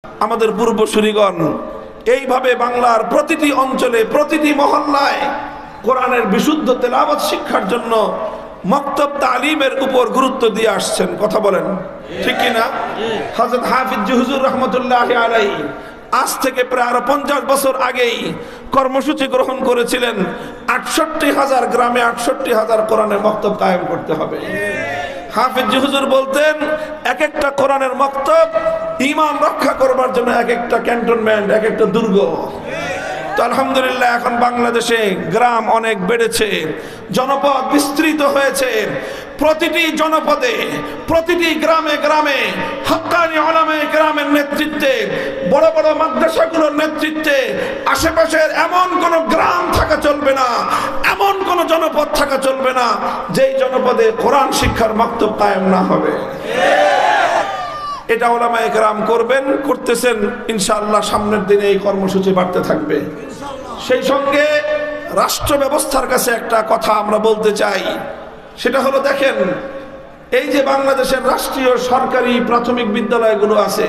আমাদের পূর্বসূরিগণ এইভাবে বাংলার প্রতিটি অঞ্চলে প্রতিটি মহল্লায় কোরআনের বিশুদ্ধ তেলাওয়াত শিক্ষার জন্য মক্তব তালিমের উপর গুরুত্ব দিয়ে আসছেন। কথা বলেন ঠিক কি না? হযরত হাফিজ হুজুর রাহমাতুল্লাহি আলাইহি আজ থেকে প্রায় আরো 50 বছর আগেই কর্মসূচি গ্রহণ করেছিলেন ৬৮,০০০ গ্রামে ৬৮,০০০ কোরআনের মক্তব কায়েম করতে হবে। হাফিজ হুজুর বলতেন এক একটা কোরআনের মক্তব ঈমান রক্ষা করবার জন্য এক একটা ক্যান্টনমেন্ট, এক একটা দুর্গ। তো আলহামদুলিল্লাহ এখন বাংলাদেশে গ্রাম অনেক বেড়েছে, জনপদ বিস্তৃত হয়েছে। প্রতিটি জনপদে প্রতিটি গ্রামে গ্রামে হক্কানি উলামায়ে কেরামের নেতৃত্বে, বড় বড় মাদ্রাসাগুলোর নেতৃত্বে আশেপাশের এমন কোন গ্রাম থাকা চলবে না, এমন কোন জনপদ থাকা চলবে না যেই জনপদে কোরআন শিক্ষার মক্তব কায়েম না হবে। এটা উলামায়ে কেরাম করবেন, করতেছেন। ইনশাআল্লাহ সামনের দিনে এই কর্মসূচি বাড়তে থাকবে। সেই সঙ্গে রাষ্ট্র ব্যবস্থার কাছে একটা কথা আমরা বলতে চাই, সেটা হলো দেখেন, এই যে বাংলাদেশের রাষ্ট্রীয় সরকারি প্রাথমিক বিদ্যালয়গুলো আছে,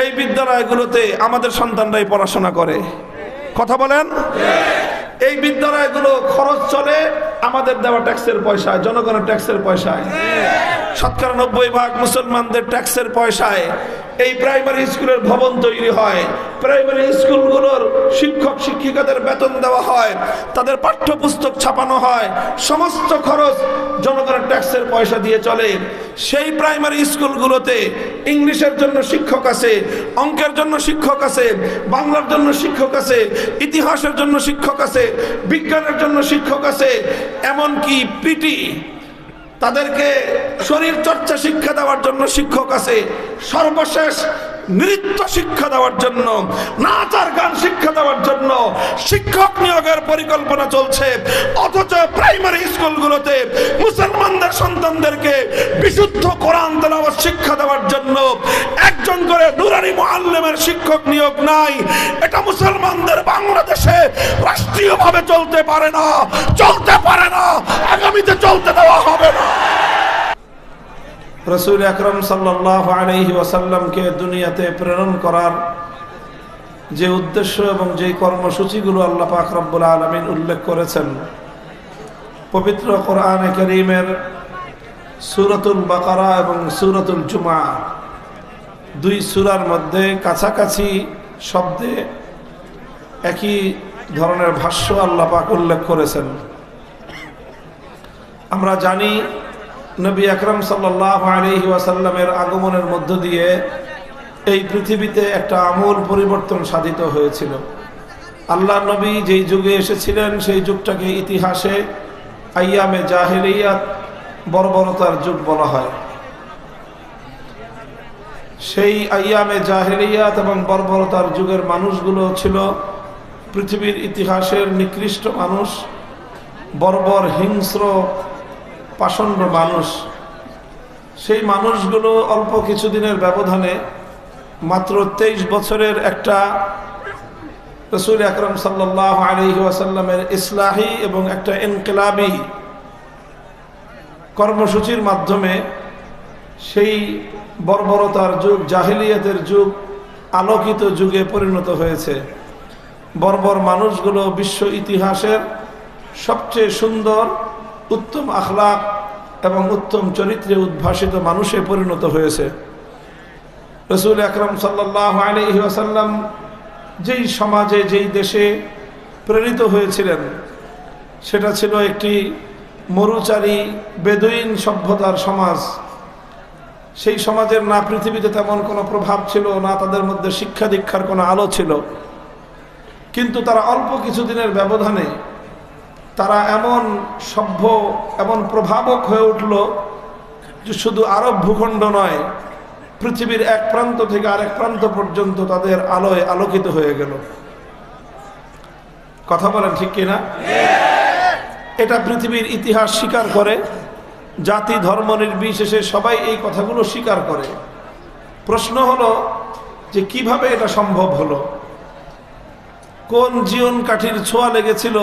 এই বিদ্যালয়গুলোতে আমাদের সন্তানরাই পড়াশোনা করে। কথা বলেন। এই বিদ্যালয়গুলো খরচ চলে আমাদের দেওয়া ট্যাক্সের পয়সায়, জনগণের ট্যাক্সের পয়সায়। ৯০% মুসলমানদের ট্যাক্সের পয়সায় এই প্রাইমারি স্কুলের ভবন তৈরি হয়, প্রাইমারি স্কুলগুলোর শিক্ষক শিক্ষিকাদের বেতন দেওয়া হয়, তাদের পাঠ্যপুস্তক ছাপানো হয়, সমস্ত খরচ জনগণের ট্যাক্সের পয়সা দিয়ে চলে। সেই প্রাইমারি স্কুলগুলোতে ইংলিশের জন্য শিক্ষক আছে, অঙ্কের জন্য শিক্ষক আছে, বাংলার জন্য শিক্ষক আছে, ইতিহাসের জন্য শিক্ষক আছে, বিজ্ঞানের জন্য শিক্ষক আছে, এমনকি পিটি তাদেরকে শরীর চর্চা শিক্ষা দেওয়ার জন্য শিক্ষক আছে, সর্বশেষ নৃত্য শিক্ষা দেওয়ার জন্য, নাচ আর গান শিক্ষা দেওয়ার জন্য শিক্ষক নিয়োগের পরিকল্পনা চলছে। অথচ প্রাইমারি স্কুলগুলোতে মুসলমানদের সন্তানদেরকে বিশুদ্ধ কোরআন তেলাওয়াত শিক্ষা দেওয়ার জন্য একজন করে নুরানি মুআল্লিমের শিক্ষক নিয়োগ নাই। এটা মুসলমানদের বাংলাদেশে রাষ্ট্রীয়ভাবে চলতে পারে না, চলতে পারে না, আগামীতে চলতে দেওয়া হবে না। রাসূল আকরাম সাল্লাল্লাহু আলাইহি ওয়াসাল্লামকে দুনিয়াতে প্রেরণ করার যে উদ্দেশ্য এবং যে কর্মসূচিগুলো আল্লাহ পাক রব্বুল আলামিন উল্লেখ করেছেন, পবিত্র কোরআনে কারীমের সূরাতুল বাকারা এবং সূরাতুল জুমআ দুই সূরার মধ্যে কাছাকাছি শব্দে একই ধরনের ভাষ্য আল্লাহ পাক উল্লেখ করেছেন। আমরা জানি নবী আকরাম সাল্লাল্লাহু আলাইহি ওয়াসাল্লামের আগমনের মধ্য দিয়ে এই পৃথিবীতে একটা আমূল পরিবর্তন সাধিত হয়েছিল। আল্লাহ নবী যেই যুগে এসেছিলেন সেই যুগটাকে ইতিহাসে আইয়ামে জাহেলিয়াত, বর্বরতার যুগ বলা হয়। সেই আইয়ামে জাহেলিয়াত এবং বর্বরতার যুগের মানুষগুলো ছিল পৃথিবীর ইতিহাসের নিকৃষ্ট মানুষ, বর্বর হিংস্র পাষণ্ড মানুষ। সেই মানুষগুলো অল্প কিছুদিনের ব্যবধানে মাত্র 23 বছরের একটা রাসূল আকরাম সাল্লাল্লাহু আলাইহি ওয়াসাল্লামের ইসলাহি এবং একটা ইনকিলাবি কর্মসূচির মাধ্যমে সেই বর্বরতার যুগ, জাহিলিয়াতের যুগ আলোকিত যুগে পরিণত হয়েছে। বর্বর মানুষগুলো বিশ্ব ইতিহাসের সবচেয়ে সুন্দর, উত্তম আখলাক এবং উত্তম চরিত্রে উদ্ভাসিত মানুষে পরিণত হয়েছে। রাসূল আকরাম সাল্লাল্লাহু আলাইহি ওয়াসাল্লাম যেই সমাজে, যেই দেশে প্রেরিত হয়েছিলেন সেটা ছিল একটি মরুচারী বেদুইন সভ্যতার সমাজ। সেই সমাজের না পৃথিবীতে তেমন কোনো প্রভাব ছিল, না তাদের মধ্যে শিক্ষা দীক্ষার কোনো আলো ছিল। কিন্তু তারা অল্প কিছুদিনের ব্যবধানে তারা এমন সভ্য, এমন প্রভাবক হয়ে উঠল যে শুধু আরব ভূখণ্ড নয়, পৃথিবীর এক প্রান্ত থেকে আরেক প্রান্ত পর্যন্ত তাদের আলোয় আলোকিত হয়ে গেল। কথা বলেন ঠিক কিনা? এটা পৃথিবীর ইতিহাস স্বীকার করে, জাতি ধর্ম নির্বিশেষে সবাই এই কথাগুলো স্বীকার করে। প্রশ্ন হলো যে কিভাবে এটা সম্ভব হলো, কোন জীবন কাঠির ছোঁয়া লেগেছিল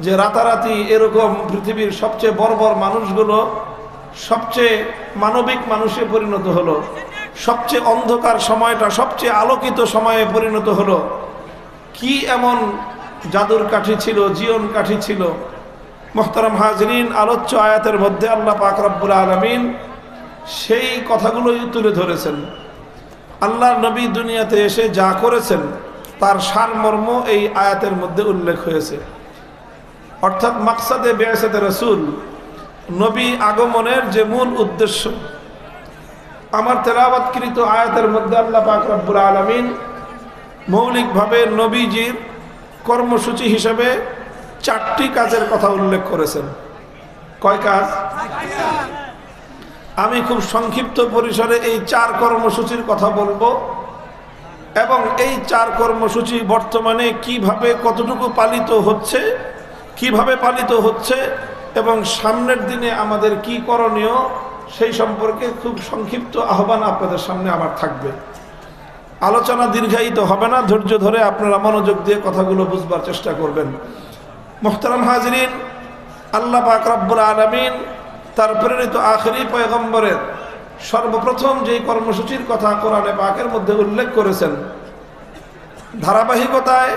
যে রাতারাতি এরকম পৃথিবীর সবচেয়ে বর্বর মানুষগুলো সবচেয়ে মানবিক মানুষে পরিণত হলো, সবচেয়ে অন্ধকার সময়টা সবচেয়ে আলোকিত সময়ে পরিণত হলো। কি এমন জাদুর কাঠি ছিল, জীবন কাঠি ছিল? মুহতারাম হাজরিন, আলোচ্য আয়াতের মধ্যে আল্লাহ পাক রব্বুল আলামিন সেই কথাগুলোই তুলে ধরেছেন। আল্লাহর নবী দুনিয়াতে এসে যা করেছেন তার সারমর্ম এই আয়াতের মধ্যে উল্লেখ হয়েছে। অর্থাৎ মাকসাদে বিআসাতে রাসূল, নবী আগমনের যে মূল উদ্দেশ্য, আমার তেলাওয়াতকৃত আয়াতের মধ্যে আল্লাহ পাক রব্বুল আলামিন মৌলিকভাবে নবীজির কর্মসূচি হিসেবে 4টি কাজের কথা উল্লেখ করেছেন। কয় কাজ? আমি খুব সংক্ষিপ্ত পরিসরে এই 4 কর্মসূচির কথা বলবো এবং এই 4 কর্মসূচি বর্তমানে কিভাবে কতটুকু পালিত হচ্ছে, কিভাবে পালিত হচ্ছে এবং সামনের দিনে আমাদের কি করণীয় সেই সম্পর্কে খুব সংক্ষিপ্ত আহ্বান আপনাদের সামনে আমার থাকবে। আলোচনা দীর্ঘায়িত হবে না, ধৈর্য ধরে আপনারা মনোযোগ দিয়ে কথাগুলো বুঝবার চেষ্টা করবেন। মুহতারাম হাজরিন, আল্লাহ পাক রব্বুল আলামিন তার প্রেরিত আখিরি পয়গম্বরের সর্বপ্রথম যেই কর্মসূচির কথা কোরআনে পাকের মধ্যে উল্লেখ করেছেন, ধারাবাহিকতায়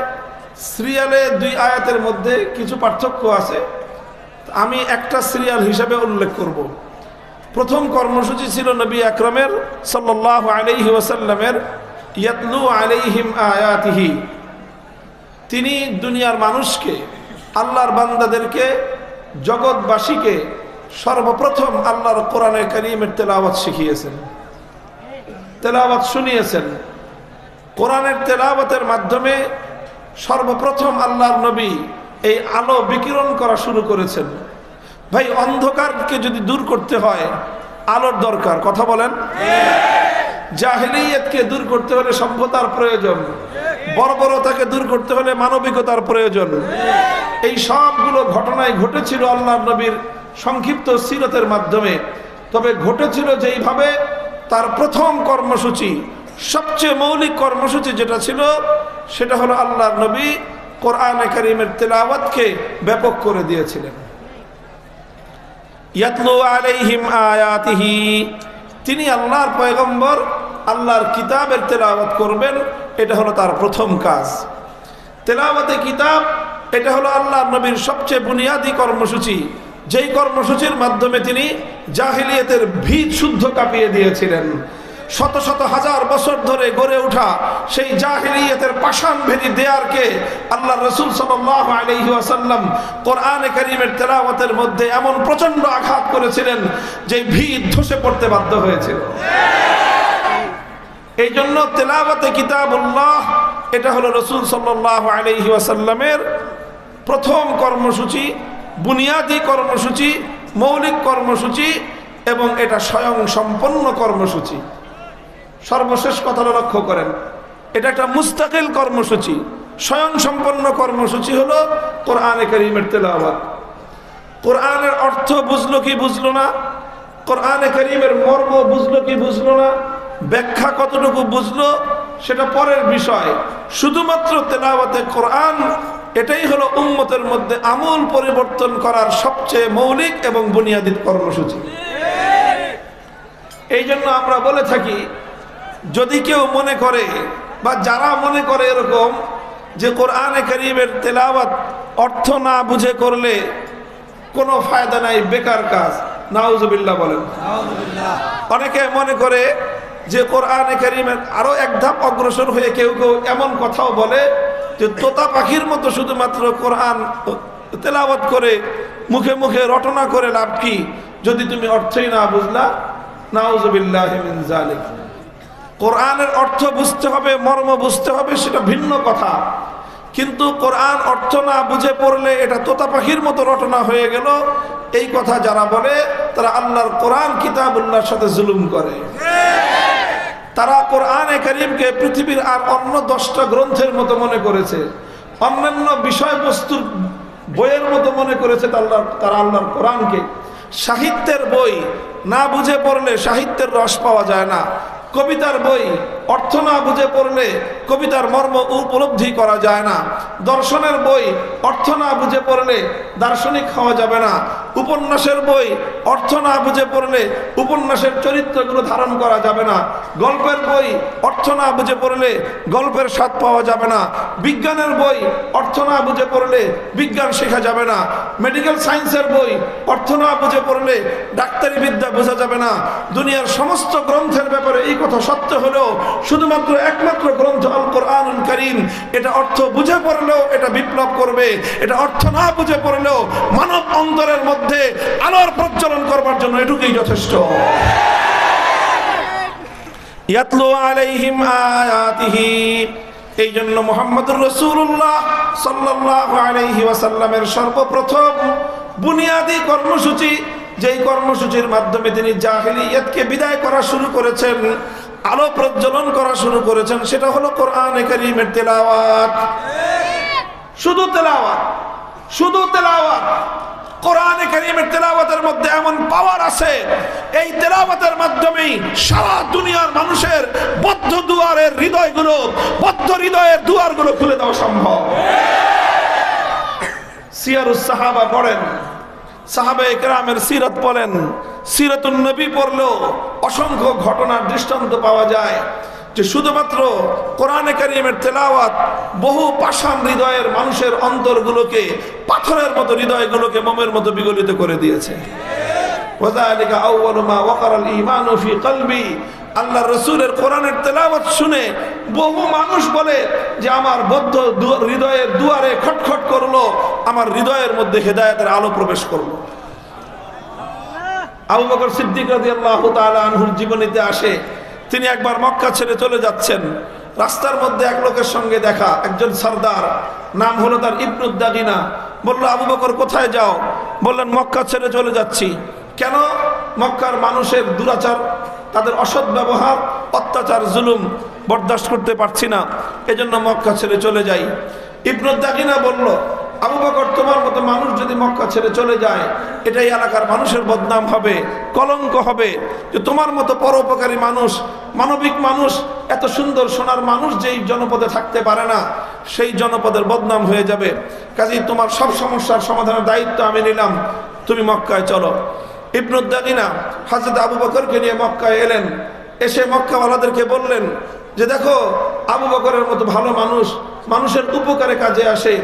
সিরিয়ালে 2 আয়াতের মধ্যে কিছু পার্থক্য আছে, আমি একটা সিরিয়াল হিসাবে উল্লেখ করব। প্রথম কর্মসূচি ছিল নবী আকরামের সাল্লাল্লাহু আলাইহি ওয়াসাল্লামের ইয়াতলু আলাইহিম আয়াতিহি। তিনি দুনিয়ার মানুষকে, আল্লাহর বান্দাদেরকে, জগৎবাসীকে সর্বপ্রথম আল্লাহর কোরআনে কারীমের তেলাওয়াত শিখিয়েছেন, তেলাওয়াত শুনিয়েছেন। কোরআনের তেলাওয়াতের মাধ্যমে সর্বপ্রথম আল্লাহর নবী এই আলো বিকিরণ করা শুরু করেছেন। ভাই, অন্ধকারকে যদি দূর করতে হয় আলোর দরকার, কথা বলেন। জাহেলিয়াতকে দূর করতে হলে সভ্যতার প্রয়োজন, বর্বরতাকে দূর করতে হলে মানবিকতার প্রয়োজন। এই সবগুলো ঘটনায় ঘটেছিল আল্লাহর নবীর সংক্ষিপ্ত সিরতের মাধ্যমে। তবে ঘটেছিল যেইভাবে, তার প্রথম কর্মসূচি, সবচেয়ে মৌলিক কর্মসূচি যেটা ছিল, সেটা হলো আল্লাহর নবী কোরআনে কারীমের তেলাওয়াতকে ব্যাপক করে দিয়েছিলেন। ইয়াতলু আলাইহিম আয়াতিহি, তিনি আল্লাহর পয়গম্বর, আল্লাহর কিতাবের তেলাওয়াত করবেন, এটা হলো তার প্রথম কাজ। তেলাওয়াতে কিতাব, এটা হলো আল্লাহর নবীর সবচেয়ে বুনিয়াদী কর্মসূচি, যেই কর্মসূচির মাধ্যমে তিনি জাহিলিয়াতের ভিত শুদ্ধ কাঁপিয়ে দিয়েছিলেন। শত শত হাজার বছর ধরে গড়ে ওঠা সেই জাহিলিয়াতের পাষাণভেদী দেয়ারকে আল্লাহর রাসূল সাল্লাল্লাহু আলাইহি ওয়াসাল্লাম কোরআনে কারীমের তেলাওয়াতের মধ্যে এমন প্রচন্ড আঘাত করেছিলেন যে ভিত ধসে পড়তে বাধ্য হয়েছিল। এই জন্য তেলাওয়াতে কিতাবুল্লাহ, এটা হলো রাসূল সাল্লাল্লাহু আলাইহি ওয়াসাল্লামের প্রথম কর্মসূচি, বুনিয়াদী কর্মসূচি, মৌলিক কর্মসূচি এবং এটা স্বয়ং সম্পন্ন কর্মসূচি। সর্বশেষ কথাটা লক্ষ্য করেন, এটা একটা মুস্তাকিল কর্মসূচি। স্বয়ং সম্পন্ন কর্মসূচি হলো কোরআনে কারীমের তেলাওয়াত। কোরআনের অর্থ বুঝলো কি বুঝলো না, কোরআনে কারীমের মর্ম বুঝলো কি বুঝলো না, ব্যাখ্যা কতটুকু বুঝলো সেটা পরের বিষয়। শুধুমাত্র তেলাওয়াতে কোরআন, এটাই হলো উম্মতের মধ্যে আমূল পরিবর্তন করার সবচেয়ে মৌলিক এবং বুনিয়াদী কর্মসূচি। এই জন্য আমরা বলে থাকি, যদি কেউ মনে করে বা যারা মনে করে এরকম যে কোরআনে কারীমের তেলাওয়াত অর্থ না বুঝে করলে কোনো ফায়দা নাই, বেকার কাজ, নাউজুবিল্লাহ বলেন। অনেকে মনে করে যে কোরআনে কারীমের আরো এক ধাপ অগ্রসর হয়ে কেউ কেউ এমন কথাও বলে যে তোতা পাখির মতো শুধুমাত্র কোরআন তেলাওয়াত করে মুখে মুখে রটনা করে লাভ কি, যদি তুমি অর্থই না বুঝলা। নাউজুবিল্লাহি মিন যালিক। কোরআনের অর্থ বুঝতে হবে, মর্ম বুঝতে হবে, সেটা ভিন্ন কথা। কিন্তু কোরআন অর্থ না বুঝে পড়লে এটা তোতা পাখির মতো রটনা হয়ে গেল, এই কথা যারা বলে তারা আল্লাহর কোরআন কিতাবুল্লাহর সাথে জুলুম করে। তারা কোরআনে কারীমকে পৃথিবীর আর অন্য 10টা গ্রন্থের মতো মনে করেছে, অন্যান্য বিষয়বস্তুর বইয়ের মতো মনে করেছে। তারা আল্লাহর কোরআনকে সাহিত্যের বই, না বুঝে পড়লে সাহিত্যের রস পাওয়া যায় না। কবিতার বই, অর্থ না বুঝে পড়লে কবিতার মর্ম উপলব্ধি করা যায় না। দর্শনের বই অর্থ না বুঝে পড়লে দার্শনিক হওয়া যাবে না। উপন্যাসের বই অর্থ না বুঝে পড়লে উপন্যাসের চরিত্রগুলো ধারণ করা যাবে না। গল্পের বই অর্থ না বুঝে পড়লে গল্পের স্বাদ পাওয়া যাবে না। বিজ্ঞানের বই অর্থ না বুঝে পড়লে বিজ্ঞান শেখা যাবে না। মেডিকেল সায়েন্সের বই অর্থ না বুঝে পড়লে ডাক্তারি বিদ্যা বোঝা যাবে না। দুনিয়ার সমস্ত গ্রন্থের ব্যাপারে এই কথা সত্য হলেও শুধুমাত্র একমাত্র গ্রন্থ আল কোরআনুল কারীম এটা অর্থ বুঝে পড়লেও এটা বিপ্লব করবে, এটা অর্থ না বুঝে পড়লেও মানব অন্তরের মধ্যে আলোর প্রজ্বলন করবার জন্য এটুকুই যথেষ্ট। ইয়াতলু আলাইহিম আয়াতিহি, এই জন্য মুহাম্মদুর রাসূলুল্লাহ সাল্লাল্লাহু আলাইহি ওয়াসাল্লামের সর্বপ্রথম বুনিয়াদি কর্মসূচি, যেই কর্মসূচির মাধ্যমে তিনি জাহেলিয়াতকে বিদায় করা শুরু করেছেন, আলো প্রজ্বলন করা শুরু করেছেন, সেটা হলো কোরআনে কারীমের তেলাওয়াত। শুধু তেলাওয়াত, শুধু তেলাওয়াত। কোরআনে কারীমের তেলাওয়াতের মধ্যে এমন পাওয়ার আছে, এই তেলাওয়াতের মাধ্যমেই সারা দুনিয়ার মানুষের বদ্ধ দুয়ারের হৃদয়গুলো, বদ্ধ হৃদয়ের দুয়ারগুলো খুলে দেওয়া সম্ভব। সিয়ারুস সাহাবা পড়েন, সাহাবায়ে কেরামের সিরাত পড়েন, সিরাতুন নবী পড়লেও অসংখ্য ঘটনার দৃষ্টান্ত পাওয়া যায় যে শুধুমাত্র কোরআনে কারীমের তেলাওয়াত বহু পাষাণ হৃদয়ের মানুষের অন্তরগুলোকে, পাথরের মতো হৃদয়গুলোকে মোমের মতো বিগলিত করে দিয়েছে। ওয়াযালিকা আউয়ালু মা ওয়াকারাল ঈমানু ফি কলবি, আল্লাহর রাসূলের কোরআনের তেলাওয়াত শুনে বহু মানুষ বলে যে আমার বদ্ধ হৃদয়ের দুয়ারে খটখট করলো, আমার হৃদয়ের মধ্যে হেদায়েতের আলো প্রবেশ করলো। আবু বকর সিদ্দিক রাদিয়াল্লাহু তাআলা আনহুর জীবনীতে আসে, তিনি একবার মক্কা ছেড়ে চলে যাচ্ছেন, রাস্তার মধ্যে এক লোকের সঙ্গে দেখা, একজন সরদার, নাম হলো তার ইবনুদ দাগিনা। বলল, আবু বকর কোথায় যাও? বললেন, মক্কা ছেড়ে চলে যাচ্ছি। কেন? মক্কার মানুষের দুরাচার, তাদের অসৎ ব্যবহার, অত্যাচার, জুলুম বরদাস্ত করতে পারছি না, এজন্য মক্কা ছেড়ে চলে যাই। ইবনুদ দাগিনা বলল, আবু বকর, তোমার মতো মানুষ যদি মক্কা ছেড়ে চলে যায়, এটাই এলাকার মানুষের বদনাম হবে, কলঙ্ক হবে যে তোমার মতো পরোপকারী মানুষ, মানবিক মানুষ, এত সুন্দর সোনার মানুষ যেই জনপদে থাকতে পারে না, সেই জনপদের বদনাম হয়ে যাবে। কাজেই তোমার সব সমস্যার সমাধানের দায়িত্ব আমি নিলাম, তুমি মক্কায় চলো। ইবনুদ দাগিনা হযরত আবু বকরকে নিয়ে মক্কায় এলেন। এসে মক্কাওয়ালাদেরকে বললেন যে দেখো, আবু বকরের মতো ভালো মানুষ, মানুষের উপকারে কাজে আসে,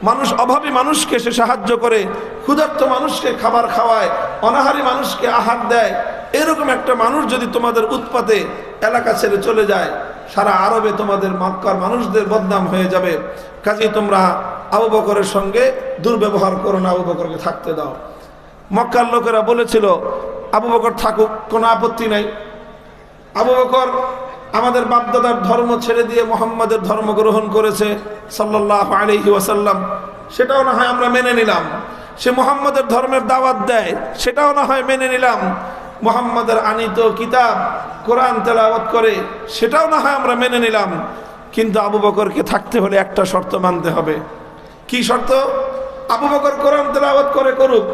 মানুষ অভাবী মানুষকে সে সাহায্য করে, ক্ষুধার্ত মানুষকে খাবার খাওয়ায়, অনাহারী মানুষকে আহার দেয়, এরকম একটা মানুষ যদি তোমাদের উৎপাতে এলাকা ছেড়ে চলে যায়, সারা আরবে তোমাদের মক্কার মানুষদের বদনাম হয়ে যাবে। কাজেই তোমরা আবু বকরের সঙ্গে দুর্ব্যবহার করো না, আবু বকরকে থাকতে দাও। মক্কার লোকেরা বলেছিল, আবু বকর থাকুক, কোনো আপত্তি নাই। আবু বকর আমাদের বাপদাদার ধর্ম ছেড়ে দিয়ে মুহাম্মাদের ধর্ম গ্রহণ করেছে সাল্লাল্লাহু আলাইহি ওয়াসাল্লাম, সেটাও না হয় আমরা মেনে নিলাম। সে মুহাম্মাদের ধর্মের দাওয়াত দেয়, সেটাও না হয় মেনে নিলাম। মুহাম্মাদের আনিত কিতাব কোরআন তেলাওয়াত করে, সেটাও না হয় আমরা মেনে নিলাম। কিন্তু আবু বকরকে থাকতে হলে একটা শর্ত মানতে হবে। কি শর্ত? আবু বকর কোরআন তেলাওয়াত করে করুক,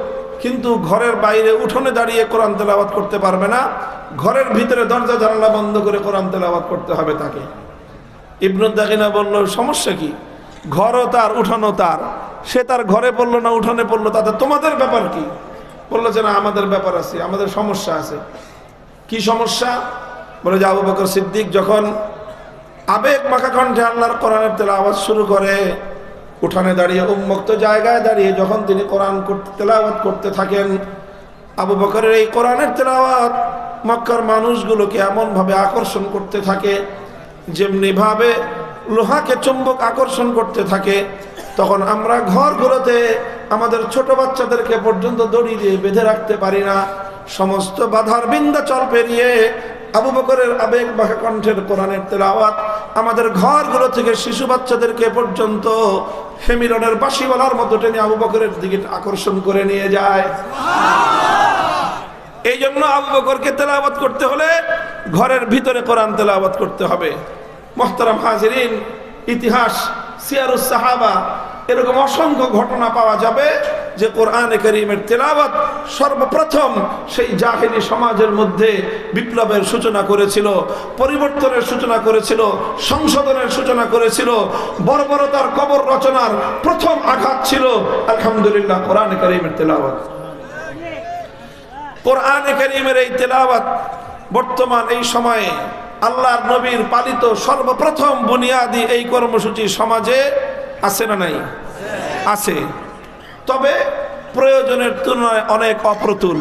কিন্তু ঘরের বাইরে উঠোনে দাঁড়িয়ে কোরআন তেলাওয়াত করতে পারবে না, ঘরের ভিতরে দরজা জানালা বন্ধ করে কোরআন তেলাওয়াত করতে হবে তাকে। ইবনুদ দাগিনা বলল, সমস্যা কি? ঘরও তার, উঠানো তার, সে তার ঘরে পড়লো না উঠানে পড়লো, তাতে তোমাদের ব্যাপার কি? বললো যে না, আমাদের ব্যাপার আছে, আমাদের সমস্যা আছে। কি সমস্যা? বলে যে আবু বকর সিদ্দিক যখন আবেগ মাখা কণ্ঠে আল্লাহর কোরআনের তেলাওয়াত শুরু করে, উঠানে দাঁড়িয়ে, উন্মুক্ত জায়গায় দাঁড়িয়ে যখন তিনি কোরআন তেলাওয়াত করতে থাকেন, আবু বকরের এই কোরআনের তেলাওয়াত মক্কার মানুষগুলোকে এমনভাবে আকর্ষণ করতে থাকে, যেমনি ভাবে লোহাকে চুম্বক আকর্ষণ করতে থাকে। তখন আমরা ঘরগুলোতে আমাদের ছোট বাচ্চাদেরকে পর্যন্ত দড়ি দিয়ে বেঁধে রাখতে পারি না। সমস্ত বাধার বিন্ধ্যাচল পেরিয়ে আবু বকরের আবেগ বাঁকা কণ্ঠের কোরআনের তেলাওয়াত আমাদের ঘরগুলো থেকে শিশু বাচ্চাদেরকে পর্যন্ত হেমিলনের বাঁশিওয়ালার মতো টেনে আবু বকরের দিকে আকর্ষণ করে নিয়ে যায়। এই জন্য আবু বকরকে তেলাওয়াত করতে হলে ঘরের ভিতরে কোরআন তেলাওয়াত করতে হবে। মুহতারাম হাজিরিন, ইতিহাস, সিয়ারুস সাহাবা, এরকম অসংখ্য ঘটনা পাওয়া যাবে যে কোরআনে কারীমের তেলাওয়াত সর্বপ্রথম সেই জাহেলি সমাজের মধ্যে বিপ্লবের সূচনা করেছিল, পরিবর্তনের সূচনা করেছিল, সংশোধনের সূচনা করেছিল। বর্বরতার কবর রচনার প্রথম আঘাত ছিল আলহামদুলিল্লাহ কোরআনে কারীমের তেলাওয়াত। কোরআনে কারীমের এই তেলাওয়াত বর্তমান এই সময়ে আল্লাহর নবীর পালিত সর্বপ্রথম বুনিয়াদি এই কর্মসূচি সমাজে আছে না নাই? আছে, তবে প্রয়োজনের তুলনায় অনেক অপ্রতুল,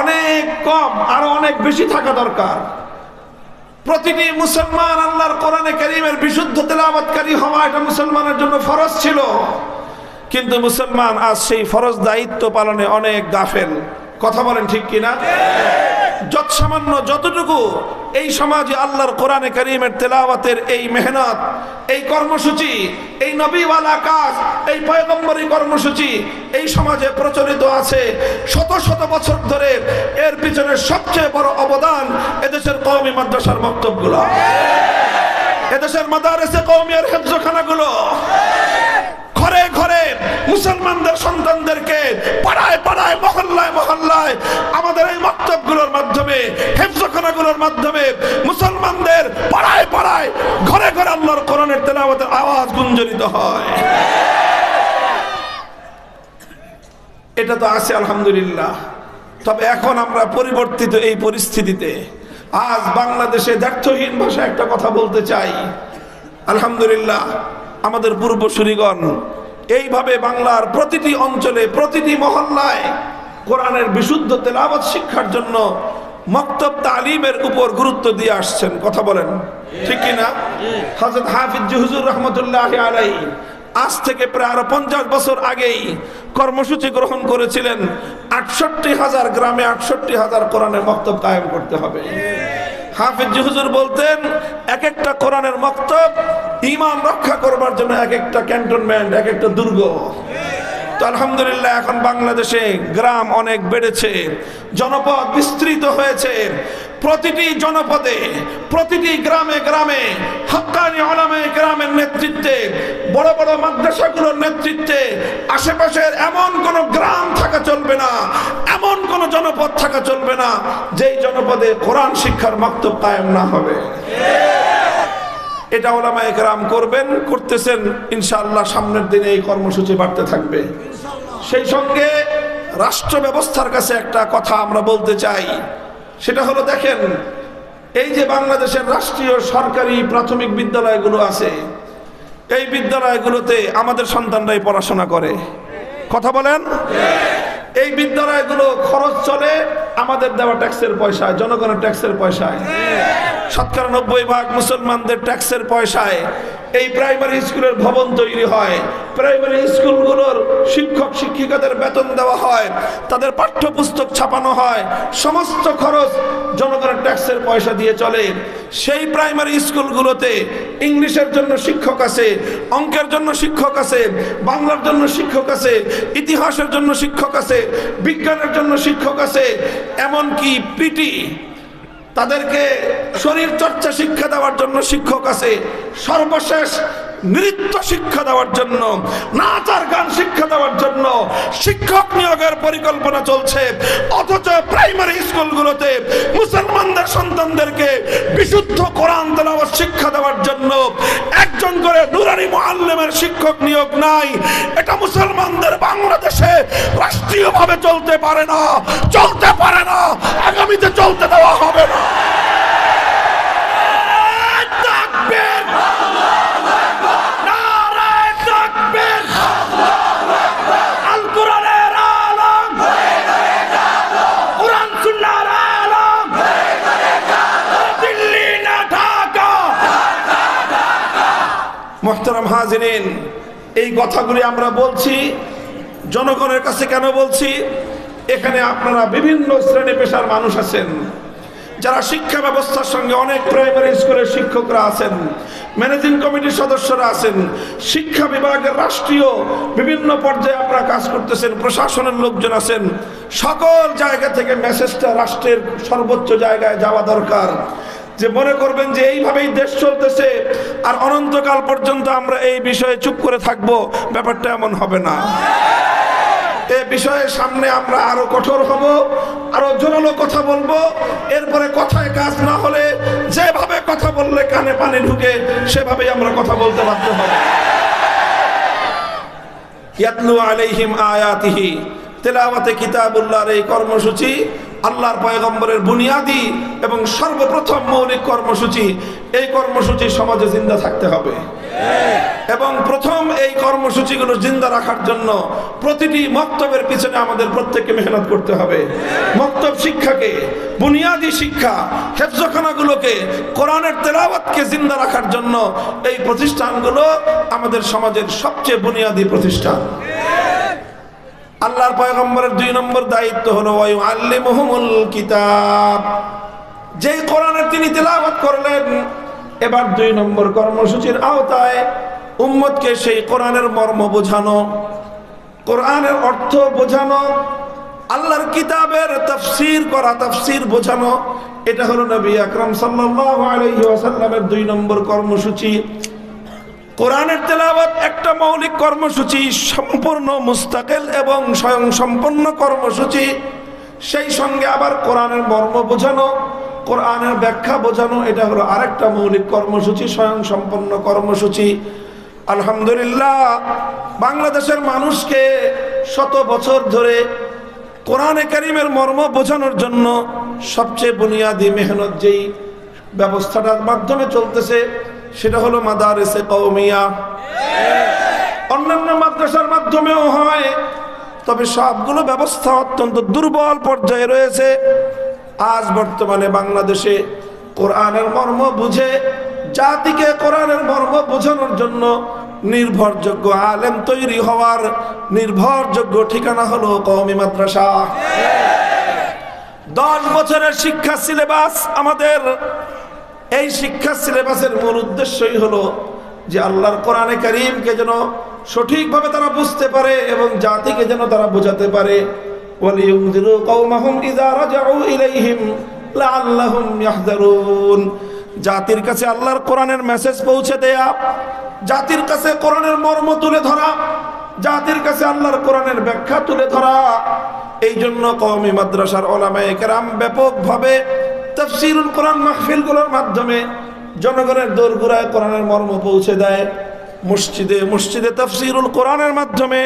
অনেক কম, আরো অনেক বেশি থাকা দরকার। প্রতিটি মুসলমান আল্লাহর কোরআনে কারীমের বিশুদ্ধ তেলাওয়াতকারী হওয়া এটা মুসলমানের জন্য ফরজ ছিল, কিন্তু মুসলমান আজ সেই ফরজ দায়িত্ব পালনে অনেক গাফেল। কথা বলেন ঠিক কিনা? যৎসামান্য যতটুকু এই সমাজে আল্লাহর কোরআনে কারীমের তেলাওয়াতের এই মেহনত, এই কর্মসূচি, এই নবীওয়ালা কাজ, এই পয়গম্বরী কর্মসূচি এই সমাজে প্রচলিত আছে শত শত বছর ধরে, এর পিছনে সবচেয়ে বড় অবদান এদেশের কওমি মাদ্রাসার বক্তব্যগুলো, এদেশের মাদারেসে কওমিয়ার হেফজখানাগুলো। ঘরে ঘরে মুসলমানদের সন্তানদেরকে পাড়ায় পাড়ায় মহল্লায় মহল্লায় আমাদের এই মক্তবগুলোর মাধ্যমে, হেফজখানাগুলোর মাধ্যমে মুসলমানদের পাড়ায় পাড়ায় ঘরে ঘরে আল্লাহর কোরআনের তেলাওয়াতের আওয়াজ গুঞ্জরিত হয়। এটা তো আছে আলহামদুলিল্লাহ। তবে এখন আমরা পরিবর্তিত এই পরিস্থিতিতে আজ বাংলাদেশে দ্ব্যর্থহীন ভাষায় একটা কথা বলতে চাই। আলহামদুলিল্লাহ আমাদের পূর্বসূরিগণ এইভাবে বাংলার প্রতিটি অঞ্চলে, প্রতিটি মহল্লায় কোরআনের বিশুদ্ধ তেলাওয়াত শিক্ষার জন্য মক্তব তালিমের উপর গুরুত্ব দিয়ে আসছেন। কথা বলেন ঠিক কিনা? হযরত হাফিজ হুজুর রহমতুল্লাহি আলাইহি আজ থেকে প্রায় আরো 50 বছর আগেই কর্মসূচি গ্রহণ করেছিলেন 68,000 গ্রামে 68,000 কোরআনের মক্তব কায়েম করতে হবে। হাফিজ হুজুর বলতেন এক একটা কোরআনের মক্তব ঈমান রক্ষা করবার জন্য এক একটা ক্যান্টনমেন্ট, এক একটা দুর্গ। তো আলহামদুলিল্লাহ এখন বাংলাদেশে গ্রাম অনেক বেড়েছে, জনপদ বিস্তৃত হয়েছে। প্রতিটি জনপদে, প্রতিটি গ্রামে গ্রামে হক্কানি উলামায়ে কেরামের নেতৃত্বে, বড় বড় মাদ্রাসাগুলোর নেতৃত্বে আশেপাশের এমন কোন গ্রাম থাকা চলবে না, এমন কোন জনপদ থাকা চলবে না যেই জনপদে কোরআন শিক্ষার মক্তব কায়েম না হবে। এটা উলামায়ে কেরাম করবেন, করতেছেন। ইনশাআল্লাহ সামনের দিনে এই কর্মসূচি বাড়তে থাকবে। সেই সঙ্গে রাষ্ট্র ব্যবস্থার কাছে একটা কথা আমরা বলতে চাই, সেটা হলো দেখেন এই যে বাংলাদেশের রাষ্ট্রীয় সরকারি প্রাথমিক বিদ্যালয়গুলো আছে, এই বিদ্যালয়গুলোতে আমাদের সন্তানরাই পড়াশোনা করে। কথা বলেন? এই বিদ্যালয়গুলো খরচ চলে আমাদের দেওয়া ট্যাক্সের পয়সায়, জনগণের ট্যাক্সের পয়সায়। শতকরা 90% মুসলমানদের ট্যাক্সের পয়সায় এই প্রাইমারি স্কুলের ভবন তৈরি হয়, প্রাইমারি স্কুলগুলোর শিক্ষক শিক্ষিকাদের বেতন দেওয়া হয়, তাদের পাঠ্যপুস্তক ছাপানো হয়, সমস্ত খরচ জনগণের ট্যাক্সের পয়সা দিয়ে চলে। সেই প্রাইমারি স্কুলগুলোতে ইংলিশের জন্য শিক্ষক আছে, অঙ্কের জন্য শিক্ষক আছে, বাংলার জন্য শিক্ষক আছে, ইতিহাসের জন্য শিক্ষক আছে, বিজ্ঞানের জন্য শিক্ষক আছে, এমনকি পিটি তাদেরকে শরীর চর্চা শিক্ষা দেওয়ার জন্য শিক্ষক আছে, সর্বশেষ নৃত্য শিক্ষা দেওয়ার জন্য, নাচ আর গান শিক্ষা দেওয়ার জন্য শিক্ষক নিয়োগের পরিকল্পনা চলছে। অথচ প্রাইমারি স্কুলগুলোতে মুসলমানদের সন্তানদেরকে বিশুদ্ধ কোরআন তেলাওয়াত শিক্ষা দেওয়ার জন্য একজন করে নুরানি মুআল্লিমের শিক্ষক নিয়োগ নাই। এটা মুসলমানদের বাংলাদেশে রাষ্ট্রীয়ভাবে চলতে পারে না, চলতে পারে না, আগামীতে চলতে দেওয়া হবে না। মুহতারাম হাজিরিন, এই কথাগুলি আমরা বলছি জনগণের কাছে কেন বলছি? এখানে আপনারা বিভিন্ন শ্রেণী পেশার মানুষ আছেন, যারা শিক্ষা ব্যবস্থার সঙ্গে, অনেক প্রাইমারি স্কুলের শিক্ষকরা আছেন, ম্যানেজিং কমিটির সদস্যরা আছেন, শিক্ষা বিভাগের রাষ্ট্রীয় বিভিন্ন পর্যায়ে আপনারা কাজ করতেছেন, প্রশাসনের লোকজন আছেন। সকল জায়গা থেকে মেসেজটা রাষ্ট্রের সর্বোচ্চ জায়গায় যাওয়া দরকার, যে মনে করবেন যে এইভাবেই দেশ চলতেছে আর অনন্তকাল পর্যন্ত আমরা এই বিষয়ে চুপ করে থাকবো, ব্যাপারটা এমন হবে না। এ বিষয়ে সামনে আমরা আরো কঠোর হব, আরো জোরালো কথা বলবো। এরপরে কথায় কাজ না হলে যেভাবে কথা বললে কানে পানি ঢুকে সেভাবেই আমরা কথা বলতে বাধ্য হব। ইয়াতলু আলাইহিম আয়াতিহি, তেলাওয়াতে কিতাবুল্লাহর এই কর্মসূচি আল্লাহর পয়গম্বরের বুনিয়াদি এবং সর্বপ্রথম মৌলিক কর্মসূচি। এই কর্মসূচি সমাজে জিন্দা থাকতে হবে এবং প্রথম এই কর্মসূচিগুলো জিন্দা রাখার জন্য প্রতিটি মক্তবের পিছনে আমাদের প্রত্যেককে মেহনত করতে হবে। মক্তব শিক্ষাকে, বুনিয়াদি শিক্ষা, হেফজখানাগুলোকে, কোরআনের তেলাওয়াতকে জিন্দা রাখার জন্য এই প্রতিষ্ঠানগুলো আমাদের সমাজের সবচেয়ে বুনিয়াদি প্রতিষ্ঠান। আল্লাহর পয়গম্বরের 2 নম্বর দায়িত্ব হলো ওয়ায়ুআল্লিমুহুমুল কিতাব। যেই কোরআনের তিনি তেলাওয়াত করলেন, এবার 2 নম্বর কর্মসূচির আওতায় উম্মতকে সেই কোরআনের মর্ম বোঝানো, কোরআনের অর্থ বোঝানো, আল্লাহর কিতাবের তাফসীর করা, তাফসীর বোঝানো। এটা হলো নবী আকরাম সাল্লাল্লাহু আলাইহি ওয়াসাল্লামের 2 নম্বর কর্মসূচি। কোরআনের তেলাওয়াত একটা মৌলিক কর্মসূচি, সম্পূর্ণ মুস্তাকিল এবং স্বয়ং সম্পন্ন কর্মসূচি। সেই সঙ্গে আবার কোরআনের মর্ম বোঝানো, কোরআনের ব্যাখ্যা বোঝানো, এটা হলো আরেকটা মৌলিক কর্মসূচি, স্বয়ং সম্পন্ন কর্মসূচি। আলহামদুলিল্লাহ, বাংলাদেশের মানুষকে শত বছর ধরে কোরআনে কারীমের মর্ম বোঝানোর জন্য সবচেয়ে বুনিয়াদি মেহনত যেই ব্যবস্থাটার মাধ্যমে চলতেছে সেটা হলো মাদারিসে কওমিয়া। অন্যান্য মাদ্রাসার মাধ্যমেও হয়, তবে সবগুলো ব্যবস্থা অত্যন্ত দুর্বল পর্যায়ে রয়েছে। আজ বর্তমানে বাংলাদেশে কোরআনের মর্ম বুঝে জাতিকে কোরআনের মর্ম বোঝানোর জন্য নির্ভরযোগ্য আলেম তৈরি হওয়ার নির্ভরযোগ্য ঠিকানা হলো কওমি মাদ্রাসা। 10 বছরের শিক্ষা সিলেবাস আমাদের। এই শিক্ষা সিলেবাসের মূল উদ্দেশ্যই হলো যে আল্লাহর কোরআনে কারীমকে যেন সঠিকভাবে তারা বুঝতে পারে এবং জাতিকে যেন তারা বোঝাতে পারে। ওয়ালিউনযিরু কওমাহুম ইযা রাজাউ ইলাইহিম লাআল্লাহুম ইয়াহযারুন। জাতির কাছে আল্লাহর কোরআনের মেসেজ পৌঁছে দেয়া, জাতির কাছে কোরআনের মর্ম তুলে ধরা, জাতির কাছে আল্লাহর কোরআনের ব্যাখ্যা তুলে ধরা। এই জন্য কওমি মাদ্রাসার উলামায়ে কেরাম ব্যাপকভাবে তাফসীরুল কোরআন মাহফিলগুলোর মাধ্যমে জনগণের দোরগোড়ায় কোরআনের মর্ম পৌঁছে দেয়। মসজিদে মসজিদে তাফসীরুল কোরআনের মাধ্যমে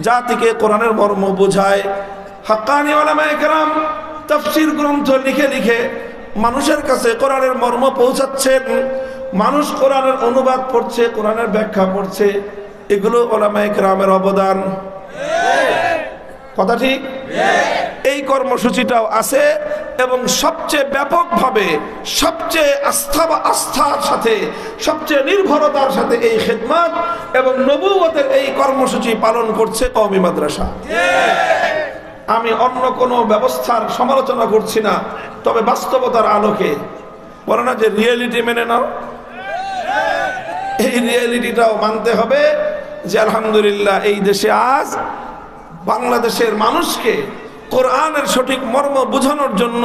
জাতিকে কোরআনের মর্ম বোঝায়। হাক্কানি উলামায়ে কেরাম তাফসীর গ্রন্থ লিখে লিখে মানুষের কাছে কোরআনের মর্ম পৌঁছাচ্ছেন। মানুষ কোরআনের অনুবাদ পড়ছে, কোরআনের ব্যাখ্যা পড়ছে। এগুলো উলামায়ে কেরামের অবদান। কথা ঠিক? এই কর্মসূচিটাও আছে এবং সবচেয়ে ব্যাপকভাবে, সবচেয়ে আস্থার সাথে, সবচেয়ে নির্ভরতার সাথে এই খেদমত এবং নবুয়তের এই কর্মসূচি পালন করছে কওমি মাদ্রাসা। আমি অন্য কোনো ব্যবস্থার সমালোচনা করছি না, তবে বাস্তবতার আলোকে বলে না যে রিয়েলিটি মেনে নাও, এই রিয়েলিটিটাও মানতে হবে যে আলহামদুলিল্লাহ এই দেশে আজ বাংলাদেশের মানুষকে কোরআনের সঠিক মর্ম বোঝানোর জন্য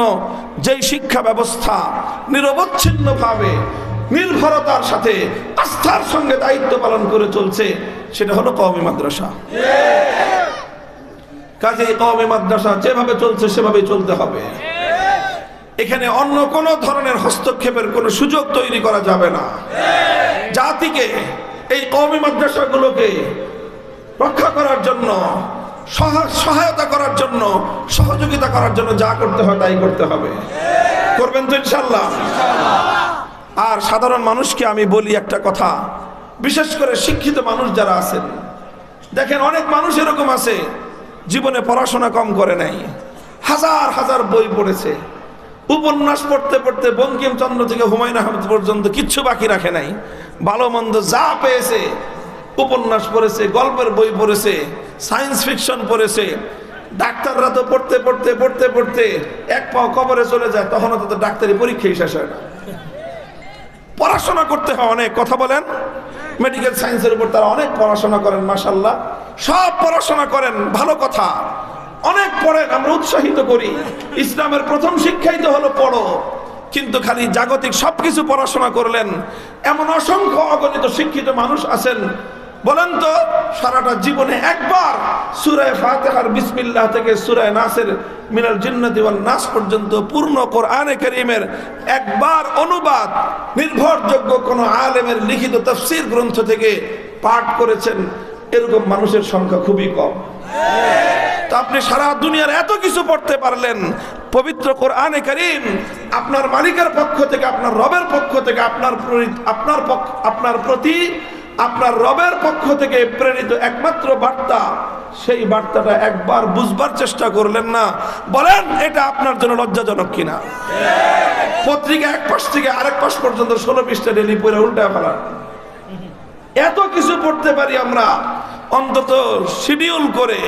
যেই শিক্ষা ব্যবস্থা নিরবচ্ছিন্নভাবে নির্ভরতার সাথে আস্থার সঙ্গে দায়িত্ব পালন করে চলছে সেটা হলো কওমি মাদ্রাসা। কাজেই কওমি মাদ্রাসা যেভাবে চলছে সেভাবেই চলতে হবে। এখানে অন্য কোনো ধরনের হস্তক্ষেপের কোনো সুযোগ তৈরি করা যাবে না। জাতিকে, এই কওমি মাদ্রাসাগুলোকে রক্ষা করার জন্য, সহায়তা করার জন্য, সহযোগিতা করার জন্য যা করতে হয় তাই করতে হবে। করবেন তো ইনশাআল্লাহ? আর সাধারণ মানুষকে আমি বলি একটা কথা, বিশেষ করে শিক্ষিত মানুষ যারা আছেন, দেখেন অনেক মানুষ এরকম আছে জীবনে পড়াশোনা কম করে নাই, হাজার হাজার বই পড়েছে, উপন্যাস পড়তে পড়তে বঙ্কিমচন্দ্র থেকে হুমায়ুন আহমেদ পর্যন্ত কিচ্ছু বাকি রাখে নাই, ভালো মন্দ যা পেয়েছে উপন্যাস পড়েছে, গল্পের বই পড়েছে, সায়েন্স ফিকশন পড়েছে। ডাক্তাররা তো পড়তে পড়তে পড়তে পড়তে এক পাও কবরে চলে যায়, তখনও তো ডাক্তারি পরীক্ষাই শেষ হয় না। পড়াশোনা করতে হয় অনেক, কথা বলেন। মেডিকেল সায়েন্সের উপর তারা অনেক পড়াশোনা করেন, মাশাআল্লাহ, সব পড়াশোনা করেন, ভালো কথা, অনেক পড়েন, আমরা উৎসাহিত করি। ইসলামের প্রথম শিক্ষাই তো হলো পড়ো। কিন্তু খালি জাগতিক সবকিছু পড়াশোনা করলেন এমন অসংখ্য অগণিত শিক্ষিত মানুষ আছেন বলেন তো সারাটা জীবনে একবার সূরা ফাতিহার বিসমিল্লাহ থেকে সূরা নাসের মিনাল জিন্নাতি ওয়ান নাস পর্যন্ত পূর্ণ কোরআনে কারীমের একবার অনুবাদ নির্ভরযোগ্য কোন আলেমের লিখিত তাফসীর গ্রন্থ থেকে পাঠ করেছেন এরকম মানুষের সংখ্যা খুবই কম। তো আপনি সারা দুনিয়ার এত কিছু পড়তে পারলেন, পবিত্র কোরআনে কারীম আপনার মালিকের পক্ষ থেকে, আপনার রবের পক্ষ থেকে, আপনার প্রতি আপনার রবের পক্ষ থেকে প্রেরিত একমাত্র বার্তা, সেই বার্তাটা একবার বুঝবার চেষ্টা করলেন না। বলেন এটা আপনার জন্য লজ্জাজনক কিনা? পত্রিকা এক পাশ থেকে আরেক পাশ পর্যন্ত 16 পৃষ্ঠা ডেলি পড়ে উল্টা ফেলা। এত কিছু পড়তে পারি আমরা, অন্তত শিডিউল করে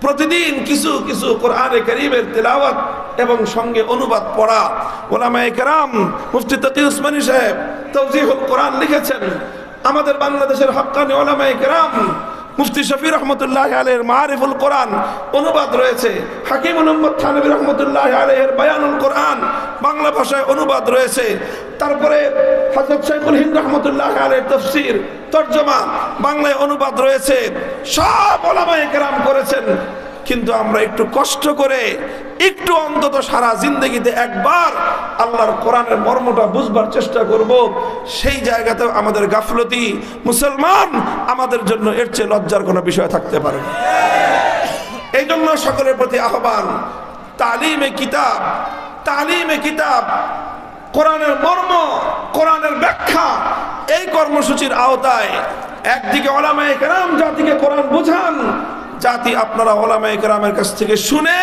প্রতিদিন কিছু কিছু কোরআনে কারীমের তেলাওয়াত এবং সঙ্গে অনুবাদ পড়া। ওলামায়ে কেরাম, মুফতি তাকি উসমানী সাহেব তাওজিহুল কোরআন লিখেছেন। আমাদের বাংলাদেশের হক্কানি ওলামায়ে কেরাম মুফতি শফি রহমতুল্লাহ আলাইহির মারিফুল কোরআন অনুবাদ রয়েছে, হাকিমুল উম্মত থানভী রহমতুল্লাহ আলাইহির বায়ানুল কোরআন বাংলা ভাষায় অনুবাদ রয়েছে। তারপরে হযরত শাইখুল হিন্দ রহমতুল্লাহ আলাইহির তাফসীর তরজমা বাংলায় অনুবাদ রয়েছে। সব ওলামায়ে কেরাম করেছেন। কিন্তু আমরা একটু কষ্ট করে একটু অন্তত সারা জিন্দেগিতে একবার আল্লাহর কোরআনের মর্মটা বুঝবার চেষ্টা করব, সেই জায়গাতে আমাদের গাফলতি। মুসলমান, আমাদের জন্য এর চেয়ে লজ্জার কোনো বিষয় থাকতে পারে না। এই জন্য সকলের প্রতি আহ্বান, তালিমে কিতাব, কোরআনের মর্ম, কোরআনের ব্যাখ্যা, এই কর্মসূচির আওতায় একদিকে ওলামায়ে কেরাম জাতিকে কোরআন বুঝান, জাতি আপনারা ওলামায়ে কেরামের কাছ থেকে শুনে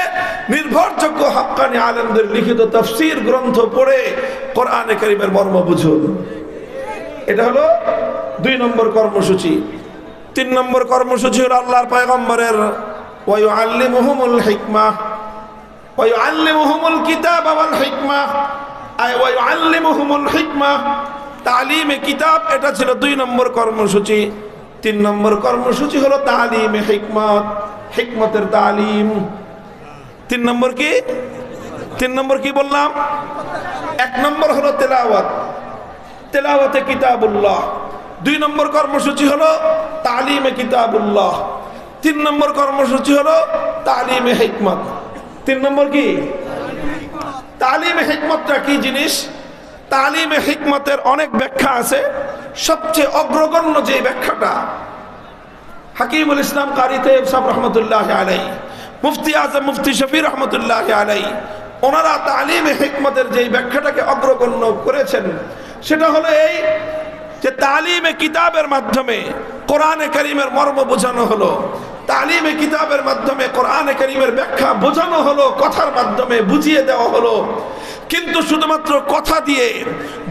নির্ভরযোগ্য হাক্কানি আলেমদের লিখিত তাফসীর গ্রন্থ পড়ে কোরআনে কারীমের মর্ম বুঝুন। এটা হলো 2 নম্বর কর্মসূচি। 3 নম্বর কর্মসূচি হলো আল্লাহর পয়গম্বরের ওয়া ইউআল্লিমুহুমুল হিকমাহ ওয়া ইউআল্লিমুহুমুল কিতাব ওয়াল হিকমাহ, ওয়া ইউআল্লিমুহুমুল হিকমাহ, তালিমে কিতাব। এটা ছিল 2 নম্বর কর্মসূচি। 3 নম্বর কর্মসূচি হলো তালিমে হিকমত, হিকমতের তালিম। 3 নম্বর কি? 3 নম্বর কি বললাম? 1 নম্বর হলো তেলাওয়াতে কিতাবুল্লাহ। 2 নম্বর কর্মসূচি হলো তালিমে কিতাবুল্লাহ। 3 নম্বর কর্মসূচি হলো তালিমে হিকমত। 3 নম্বর কি? তালিমে হিকমতটা কি জিনিস? তালিমে হিকমতের অনেক ব্যাখ্যা আছে। সবচেয়ে অগ্রগণ্য যে ব্যাখ্যাটা হাকিমুল ইসলাম কারি তাইয়্যিব সাহেব রহমতুল্লাহ আলাইহি, মুফতি আজম মুফতি শফি রহমতুল্লাহ আলাইহি, ওনারা তালিমে হিকমতের যে ব্যাখ্যাটাকে অগ্রগণ্য করেছেন সেটা হলো এই যে তালিমে কিতাবের মাধ্যমে কোরআনে কারীমের মর্ম বোঝানো হলো, তালিমে কিতাবের মাধ্যমে কোরআনে কারীমের ব্যাখ্যা বোঝানো হলো, কথার মাধ্যমে বুঝিয়ে দেওয়া হলো। কিন্তু শুধুমাত্র কথা দিয়ে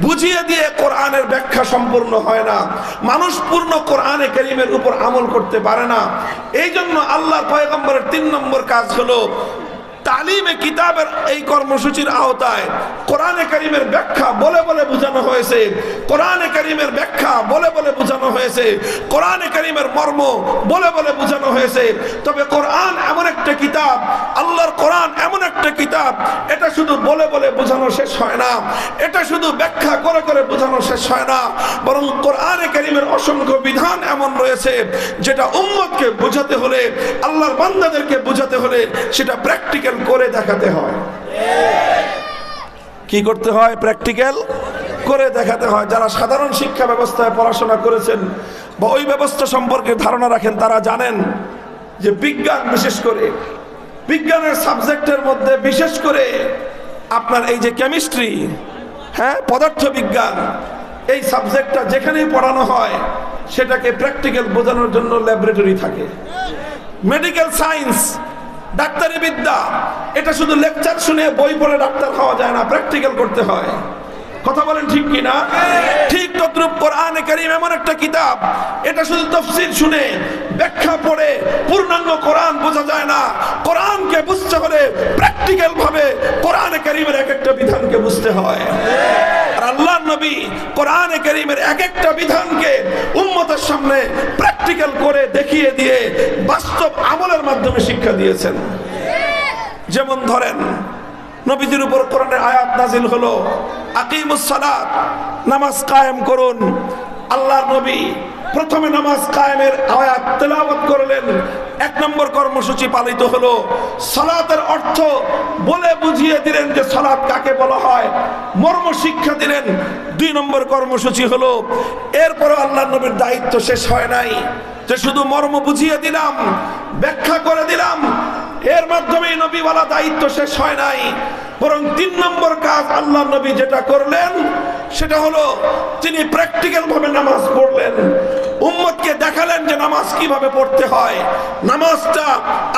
বুঝিয়ে দিয়ে কোরআনের ব্যাখ্যা সম্পূর্ণ হয় না। মানুষ পূর্ণ কোরআনে কারীমের উপর আমল করতে পারে না। এই জন্য আল্লাহর পয়গম্বরের 3 নম্বর কাজ হলো তালিমে কিতাবের এই কর্মসূচির আওতায় কোরআনে কারীমের ব্যাখ্যা বলে বলে বোঝানো হয়েছে, কোরআনে কারীমের ব্যাখ্যা বলে বলে বোঝানো হয়েছে, কোরআনে কারীমের মর্ম বলে বলে বোঝানো হয়েছে। তবে কোরআন এমন একটা কিতাব, আল্লাহর কোরআন এমন একটা কিতাব, এটা শুধু বলে বলে বোঝানো শেষ হয় না, এটা শুধু ব্যাখ্যা করে করে বোঝানো শেষ হয় না, বরং কোরআনে কারীমের অসংখ্য বিধান এমন রয়েছে যেটা উম্মতকে বোঝাতে হলে, আল্লাহর বান্দাদেরকে বোঝাতে হলে সেটা প্র্যাকটিক্যাল করে দেখাতে হয়। কি করতে হয়? প্র্যাকটিক্যাল করে দেখাতে হয়। যারা সাধারণ শিক্ষা ব্যবস্থায় পড়াশোনা করেছেন বা ওই ব্যবস্থা সম্পর্কে ধারণা রাখেন তারা জানেন যে বিজ্ঞান, বিশেষ করে বিজ্ঞানের সাবজেক্টের মধ্যে বিশেষ করে আপনার এই যে কেমিস্ট্রি, পদার্থ বিজ্ঞান, এই সাবজেক্টটা যেখানেই পড়ানো হয় সেটাকে প্র্যাকটিক্যাল বোঝানোর জন্য ল্যাবরেটরি থাকে। মেডিকেল সায়েন্স, ডাক্তারি বিদ্যা, এটা শুধু লেকচার শুনে বই পড়ে ডাক্তার হওয়া যায় না, প্র্যাকটিক্যাল করতে হয়। কথা বলেন ঠিক কি না? ঠিক তদ্রূপ কোরআনে কারীম এমন একটা কিতাব, এটা শুধু তাফসীর শুনে ব্যাখ্যা পড়ে পূর্ণাঙ্গ কোরআন বোঝা যায় না। কোরআনকে বুঝতে হলে প্র্যাকটিক্যাল ভাবে কোরআনে কারীমের এক একটা বিধানকে বুঝতে হয়। আর আল্লাহর নবী কোরআনে কারীমের এক একটা বিধানকে উম্মতের সামনে প্র্যাকটিক্যাল করে দেখিয়ে দিয়ে বাস্তব আমলের মাধ্যমে শিক্ষা দিয়েছেন। যেমন ধরেন, নবীজির উপর কোরআনের আয়াত নাজিল হলো, আকিমুস সালাত, নামাজ কায়েম করুন। আল্লাহর নবী প্রথমে নামাজ কায়েমের আয়াত তেলাওয়াত করলেন। এক নম্বর কর্মসূচি পালিত হলো। সালাতের অর্থ বলে বুঝিয়ে দিলেন যে সালাত কাকে বলা হয়, মর্ম শিক্ষা দিলেন। দুই নম্বর কর্মসূচি হলো, এরপরে আল্লাহর নবীর দায়িত্ব শেষ হয় নাই যে শুধু মর্ম বুঝিয়ে দিলাম, ব্যাখ্যা করে দিলাম, এর মাধ্যমে নবীওয়ালা দায়িত্ব শেষ হয় নাই, বরং তিন নম্বর কাজ আল্লাহর নবী যেটা করলেন সেটা হলো তিনি প্র্যাকটিক্যাল ভাবে নামাজ পড়লেন। উম্মতকে দেখালেন যে নামাজ কিভাবে পড়তে হয়। নামাজটা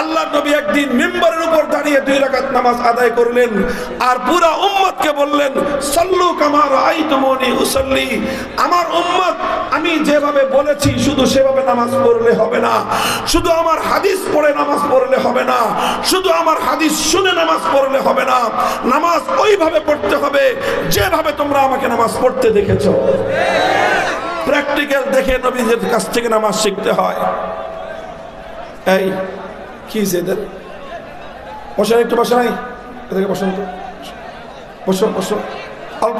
আল্লাহর নবী একদিন মিম্বরের উপর দাঁড়িয়ে 2 রাকাত নামাজ আদায় করলেন, আর পুরা উম্মতকে বললেন, সাল্লু কামা রাআইতুমুনি উসাল্লি। আমার উম্মত, আমি যেভাবে বলেছি শুধু সেভাবে নামাজ পড়লে হবে না, শুধু আমার হাদিস পড়ে নামাজ পড়লে হবে না, শুধু আমার হাদিস শুনে নামাজ পড়লে হবে না, নামাজ ওইভাবে পড়তে হবে যেভাবে তোমরা আমাকে নামাজ পড়তে দেখেছো। প্র্যাকটিক্যাল দেখে নবীদের কাছ থেকে নামাজ শিখতে হয়। এই কি এদের বসেন, একটু বসে নাই, এদেরকে বসেন তো, বসো বসো, অল্প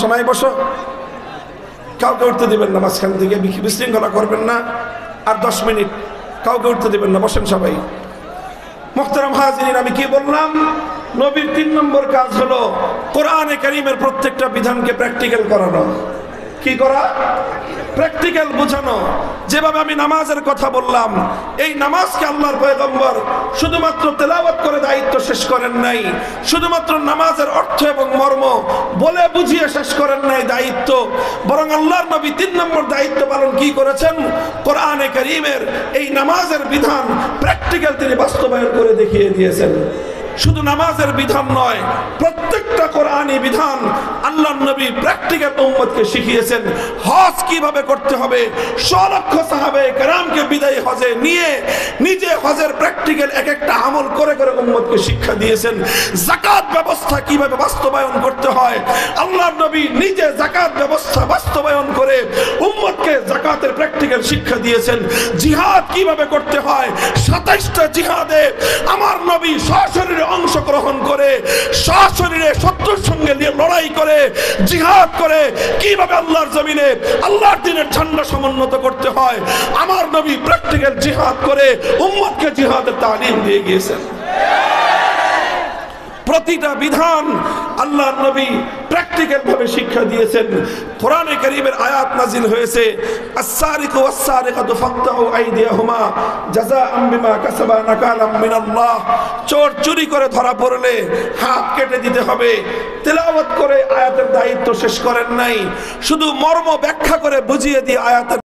সময় বসো। কাউকে উঠতে দিবেন না, মাঝখান থেকে বিশৃঙ্খলা করবেন না। আর 10 মিনিট কাউকে উঠতে দিবেন না, বসেন সবাই। মুহতারাম হাজিরিন, আমি কি বললাম? নবীর 3 নম্বর কাজ হলো কোরআনে কারীমের প্রত্যেকটা বিধানকে প্র্যাকটিক্যাল করানো। কি করা? প্র্যাকটিক্যাল বোঝানো। যেভাবে আমি নামাজের কথা বললাম, এই নামাজকে আল্লাহর পয়গম্বর শুধুমাত্র তেলাওয়াত করে দায়িত্ব শেষ করেন নাই, শুধুমাত্র নামাজের অর্থ এবং মর্ম বলে বুঝিয়ে শেষ করেন নাই দায়িত্ব, বরং আল্লাহর নবী 3 নম্বর দায়িত্ব পালন কি করেছেন? কোরআনে কারীমের এই নামাজের বিধান প্র্যাকটিক্যাল তিনি বাস্তবায়ন করে দেখিয়ে দিয়েছেন। শুধু নামাজের বিধান নয়, প্রত্যেকটা কোরআনী বিধান আল্লাহর নবী প্র্যাকটিক্যাল উম্মতকে শিখিয়েছেন। হজ কিভাবে করতে হবে, 100 লক্ষ সাহাবায়ে কেরামকে বিদায়ী হজে নিয়ে নিজে হজের প্র্যাকটিক্যাল এক একটা আমল করে করে উম্মতকে শিক্ষা দিয়েছেন। যাকাত ব্যবস্থা কিভাবে বাস্তবায়ন করতে হয়, আল্লাহর নবী নিজে যাকাত ব্যবস্থা বাস্তবায়ন করে উম্মতকে যাকাতের প্র্যাকটিক্যাল শিক্ষা দিয়েছেন। জিহাদ কিভাবে করতে হয়, 27টা জিহাদে আমার নবী সশরীরে অংশগ্রহণ করে, সশরীরে শত্রুর সঙ্গে লড়াই করে, জিহাদ করে কিভাবে আল্লাহর জমিনে আল্লাহর দ্বীনের ঝান্ডা সমুন্নত করতে হয়, আমার নবী প্র্যাকটিক্যাল জিহাদ করে উম্মতকে জিহাদের তালিম দিয়ে গিয়েছেন। প্রতিটা বিধান আল্লাহর নবী প্র্যাকটিক্যাল ভাবে শিক্ষা দিয়েছেন। কোরআনে কারীমের আয়াত নাজিল হয়েছে, আস-সারিকু ওয়াস-সারিকাতু ফাকতাউ আইদিয়াহুমা জাযাআম বিমা কাসাবা নাকালাম মিনাল্লাহ। চোর চুরি করে ধরা পড়লে হাত কেটে দিতে হবে। তেলাওয়াত করে আয়াতের দায়িত্ব শেষ করেন নাই, শুধু মর্ম ব্যাখ্যা করে বুঝিয়ে দিয়ে আয়াতের